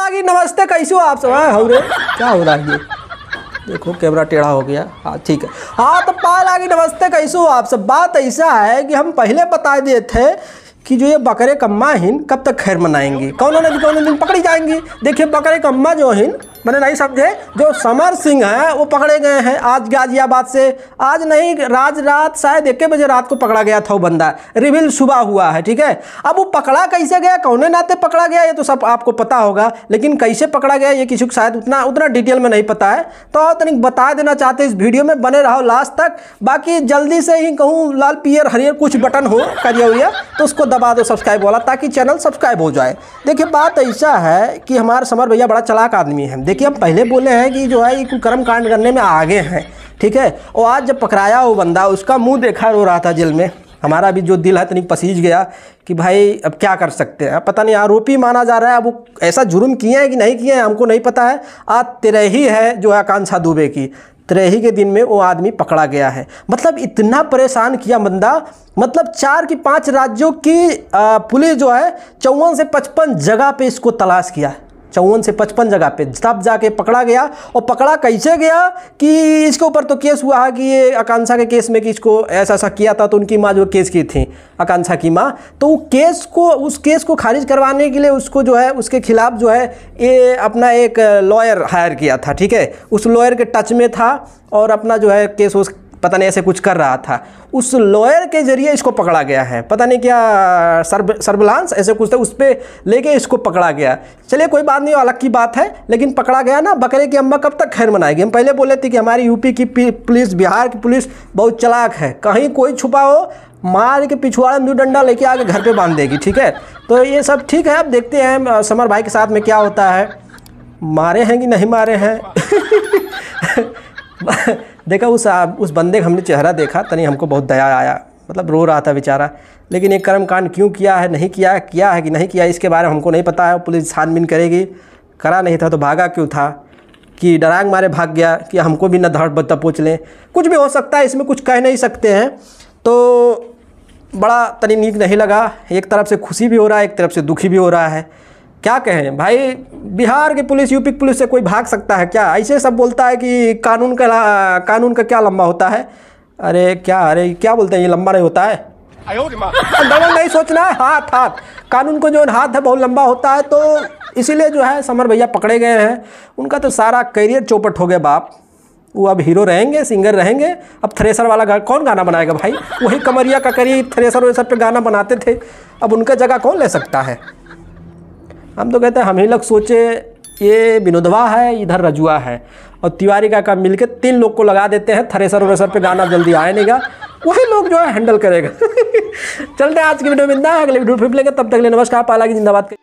लागी नमस्ते, कैसे हो आप सब? हो रे क्या हो रहा है ये? देखो कैमरा टेढ़ा हो गया। हाँ ठीक है। हाँ तो पाल लागी नमस्ते, कैसे हो आप सब? बात ऐसा है कि हम पहले बता दिए थे कि जो ये बकरे कम्मा हिन कब तक खैर मनाएंगी, कौन दिन पकड़ी जाएंगी। देखिए बकरे कम्मा जो हिन मैंने नहीं समझे, जो समर सिंह हैं वो पकड़े गए हैं आज गाजियाबाद से। आज नहीं रात शायद 1 बजे रात को पकड़ा गया था वो बंदा, रिवील सुबह हुआ है। ठीक है, अब वो पकड़ा कैसे गया, कौने नाते पकड़ा गया, ये तो सब आपको पता होगा, लेकिन कैसे पकड़ा गया ये किसी को शायद उतना डिटेल में नहीं पता है। तो तनिक बता देना चाहते इस वीडियो में, बने रहो लास्ट तक। बाकी जल्दी से ही कहूँ लाल पियर हरियर कुछ बटन हो करिए हुआ तो उसको दबा दो सब्सक्राइब वाला, ताकि चैनल सब्सक्राइब हो जाए। देखिए बात ऐसा है कि हमारे समर भैया बड़ा चालाक आदमी है। देखिए हम पहले बोले हैं कि जो है ये कर्म कांड करने में आगे हैं। ठीक है, और आज जब पकड़ाया वो बंदा, उसका मुंह देखा रो रहा था जेल में। हमारा भी जो दिल है तनिक पसीज गया कि भाई अब क्या कर सकते हैं। पता नहीं आरोपी माना जा रहा है, अब वो ऐसा जुर्म किए हैं कि नहीं किए हैं हमको नहीं पता है। आज 13 है जो है आकांक्षा दुबे की, 13 के दिन में वो आदमी पकड़ा गया है। मतलब इतना परेशान किया बंदा, मतलब 4 की 5 राज्यों की पुलिस जो है 54 से 55 जगह पे इसको तलाश किया, 54 से 55 जगह पे, तब जाके पकड़ा गया। और पकड़ा कैसे गया कि इसके ऊपर तो केस हुआ है कि ये आकांक्षा के केस में कि इसको ऐसा किया था, तो उनकी माँ जो केस की थी आकांक्षा की माँ, तो उस केस को खारिज करवाने के लिए उसको जो है उसके खिलाफ जो है ये अपना एक लॉयर हायर किया था। ठीक है, उस लॉयर के टच में था और अपना जो है केस उस पता नहीं ऐसे कुछ कर रहा था, उस लॉयर के जरिए इसको पकड़ा गया है। पता नहीं क्या सर्विलांस ऐसे कुछ था, उस पर लेके इसको पकड़ा गया। चलिए कोई बात नहीं, अलग की बात है, लेकिन पकड़ा गया ना। बकरे की अम्मा कब तक खैर मनाएगी। हम पहले बोले थे कि हमारी यूपी की पुलिस, बिहार की पुलिस बहुत चालाक है, कहीं कोई छुपा हो मार के पिछुआड़े में डंडा लेके आके घर पे बांध देगी। ठीक है, तो ये सब ठीक है। अब देखते हैं समर भाई के साथ में क्या होता है, मारे हैं कि नहीं मारे हैं। देखा उस बंदे का हमने चेहरा देखा, तनी हमको बहुत दया आया, मतलब रो रहा था बेचारा। लेकिन ये कर्मकांड क्यों किया है, नहीं किया है कि नहीं किया, इसके बारे में हमको नहीं पता है। पुलिस छानबीन करेगी। करा नहीं था तो भागा क्यों था, कि डरांग मारे भाग गया, कि हमको भी न धड़ बत्ता पूछ लें, कुछ भी हो सकता है, इसमें कुछ कह नहीं सकते हैं। तो बड़ा तनी नीक नहीं लगा, एक तरफ से खुशी भी हो रहा है, एक तरफ से दुखी भी हो रहा है। क्या कहें भाई, बिहार की पुलिस, यूपी की पुलिस से कोई भाग सकता है क्या? ऐसे सब बोलता है कि कानून का क्या लंबा होता है। अरे क्या बोलते हैं, ये लंबा नहीं होता है, डबल नहीं सोचना है, हाथ कानून को जो हाथ है बहुत लंबा होता है। तो इसीलिए जो है समर भैया पकड़े गए हैं। उनका तो सारा करियर चौपट हो गया बाप। वो अब हीरो रहेंगे, सिंगर रहेंगे। अब थ्रेसर वाला कौन गाना बनाएगा भाई? वही कमरिया का करी थ्रेसर वेसर पे गाना बनाते थे, अब उनका जगह कौन ले सकता है? हम तो कहते हैं हम ही लोग सोचे ये विनोदवा है, इधर रजुआ है, और तिवारी का काम मिलके 3 लोग को लगा देते हैं, थ्रेसर वेसर पे गाना जल्दी आए नहीं, वही लोग जो है हैंडल करेगा। चलते हैं आज की वीडियो में, अगले वीडियो फिर लेंगे, तब तक के लिए नमस्कार। पाला की जिंदाबाद।